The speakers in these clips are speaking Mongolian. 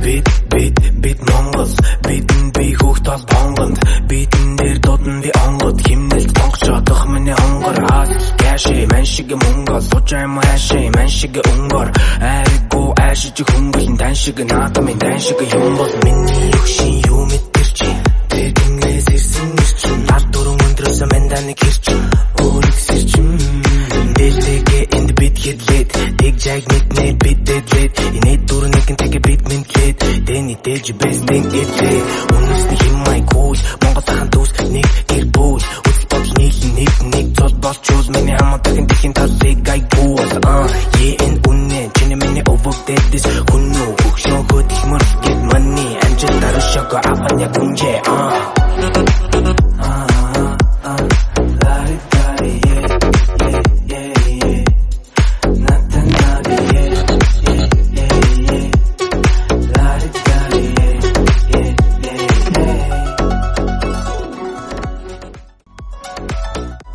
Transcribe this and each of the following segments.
Бит Монгол бидэн би хүүхдэл бонгонд бидэн дээр додн би онгод химнэлт тонгочодох миний хонгор ас гэши мэн шиг мөнгө сочай маши мэн шиг өнгөр айгу ашиж хөнгөлн дан шиг наатамын дан шиг юм бол миний өгшин юу мэдэрчи тэднээс ирсэн ирчин нар дөрөн өндрөөс мэнданы гэрчин өөрөг сэрчин дэлтэгэ энд бит хэдлээд тэг жаг мэднэ бит дэдлээд инээ дөрнэгэн тэг бит мэнтлээд дэни дэж бэстэн эдлээ үнэсний химмай кул монгол тахан дүүс нэг гэр бүл үсэл бодол нэг цол болчул миний амтагийн дэхийн талыг гайгуул энэ үнэ чиний миний овогдэдис хүннүү өгшөө хөдөх мөр get money амжил дарушаго аваня гүнжэ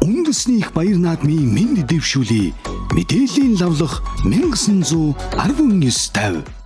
Үндэсний их баяр наадмын мэнд дэвшүүлээ. Мэдээллийн лавлах 1919 50